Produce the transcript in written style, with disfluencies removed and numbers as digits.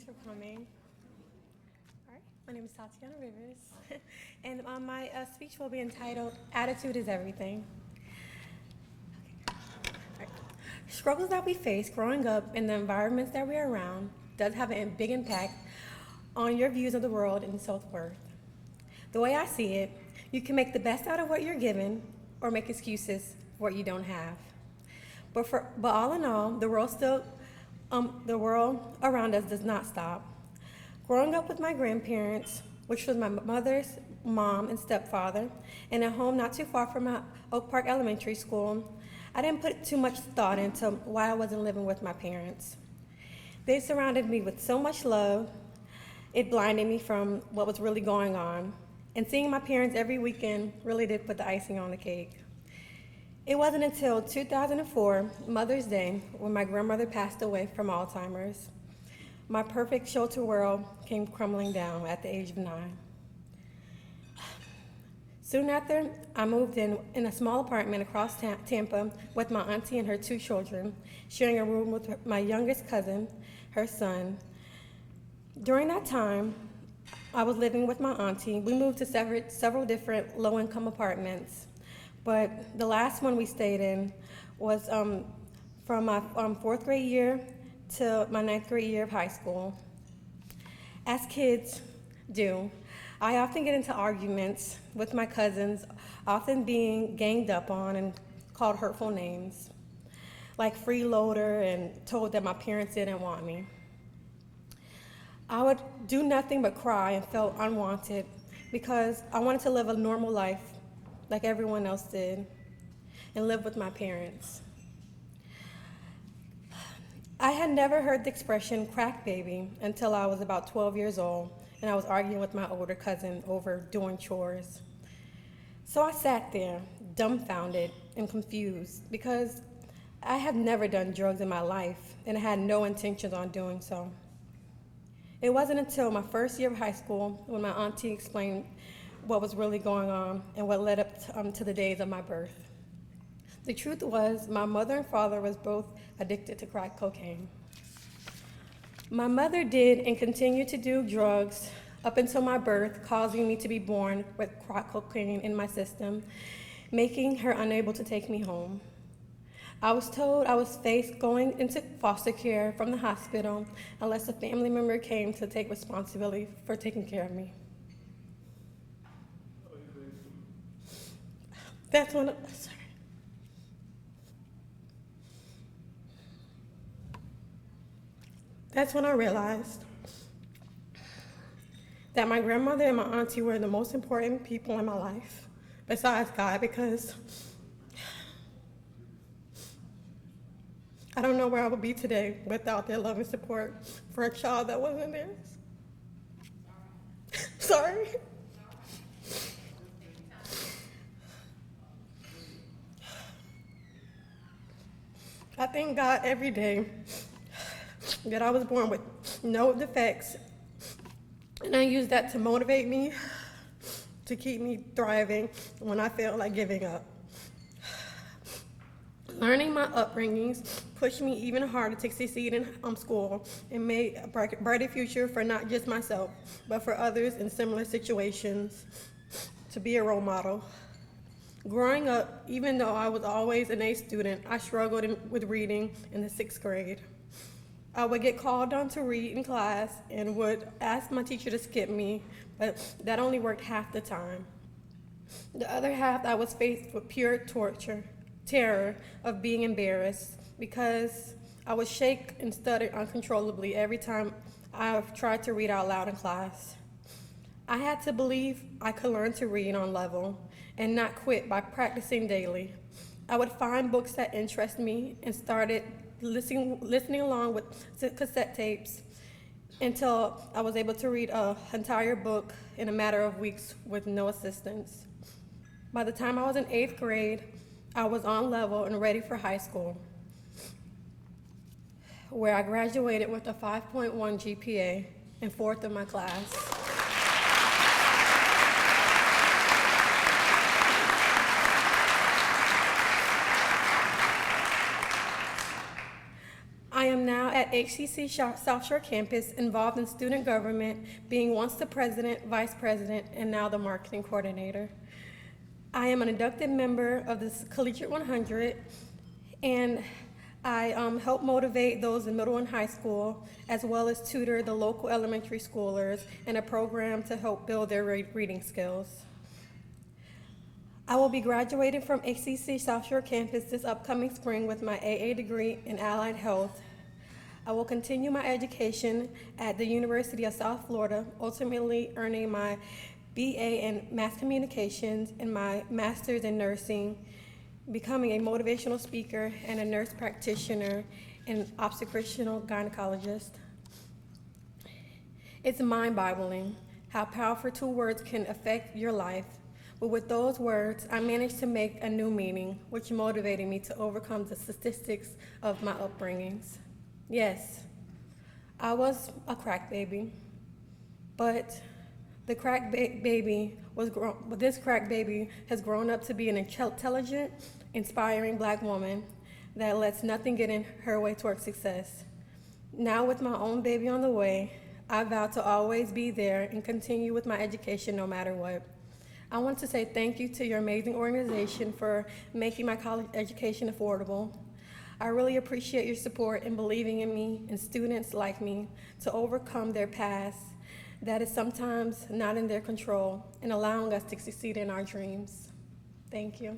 Thanks for coming. All right, my name is Tatianna Rivers, and my speech will be entitled, Attitude is Everything. Okay. All right. Struggles that we face growing up in the environments that we're around does have a big impact on your views of the world and self-worth. The way I see it, you can make the best out of what you're given or make excuses for what you don't have. But all in all, the world around us does not stop. Growing up with my grandparents, which was my mother's mom and stepfather, in a home not too far from Oak Park Elementary School, I didn't put too much thought into why I wasn't living with my parents. They surrounded me with so much love, it blinded me from what was really going on. And seeing my parents every weekend really did put the icing on the cake. It wasn't until 2004, Mother's Day, when my grandmother passed away from Alzheimer's. My perfect shelter world came crumbling down at the age of 9. Soon after, I moved in a small apartment across Tampa with my auntie and her 2 children, sharing a room with my youngest cousin, her son. During that time, I was living with my auntie. We moved to several different low-income apartments, but the last one we stayed in was from my 4th grade year to my 9th grade year of high school. As kids do, I often get into arguments with my cousins, often being ganged up on and called hurtful names, like freeloader, and told that my parents didn't want me. I would do nothing but cry and felt unwanted because I wanted to live a normal life like everyone else did and live with my parents. I had never heard the expression crack baby until I was about 12 years old and I was arguing with my older cousin over doing chores. So I sat there dumbfounded and confused because I had never done drugs in my life and I had no intentions on doing so. It wasn't until my first year of high school when my auntie explained what was really going on and what led up to the days of my birth. The truth was, my mother and father was both addicted to crack cocaine. My mother did and continued to do drugs up until my birth, causing me to be born with crack cocaine in my system, making her unable to take me home. I was told I was faced going into foster care from the hospital unless a family member came to take responsibility for taking care of me. That's when I realized that my grandmother and my auntie were the most important people in my life, besides God, because I don't know where I would be today without their love and support for a child that wasn't theirs. Sorry. I thank God every day that I was born with no defects, and I use that to motivate me, to keep me thriving when I feel like giving up. Learning my upbringings pushed me even harder to succeed in school and made a brighter future for not just myself, but for others in similar situations, to be a role model. Growing up, even though I was always an A student, I struggled with reading in the 6th grade. I would get called on to read in class and would ask my teacher to skip me, but that only worked half the time. The other half, I was faced with pure terror of being embarrassed because I would shake and stutter uncontrollably every time I tried to read out loud in class. I had to believe I could learn to read on level and not quit by practicing daily. I would find books that interest me and started listening along with cassette tapes until I was able to read an entire book in a matter of weeks with no assistance. By the time I was in 8th grade, I was on level and ready for high school, where I graduated with a 5.1 GPA and 4th in my class. I am now at at HCC SouthShore Campus, involved in student government, being once the president, vice president, and now the marketing coordinator. I am an inducted member of the Collegiate 100, and I help motivate those in middle and high school, as well as tutor the local elementary schoolers in a program to help build their reading skills. I will be graduating from HCC SouthShore Campus this upcoming spring with my AA degree in Allied Health. I will continue my education at the University of South Florida, ultimately earning my BA in Mass Communications and my Master's in Nursing, becoming a motivational speaker and a nurse practitioner and obstetrician gynecologist. It's mind-boggling how powerful 2 words can affect your life. But with those words, I managed to make a new meaning, which motivated me to overcome the statistics of my upbringings. Yes, I was a crack baby, but the crack baby this crack baby has grown up to be an intelligent, inspiring Black woman that lets nothing get in her way toward success. Now with my own baby on the way, I vow to always be there and continue with my education no matter what. I want to say thank you to your amazing organization for making my college education affordable. I really appreciate your support in believing in me and students like me to overcome their past that is sometimes not in their control and allowing us to succeed in our dreams. Thank you.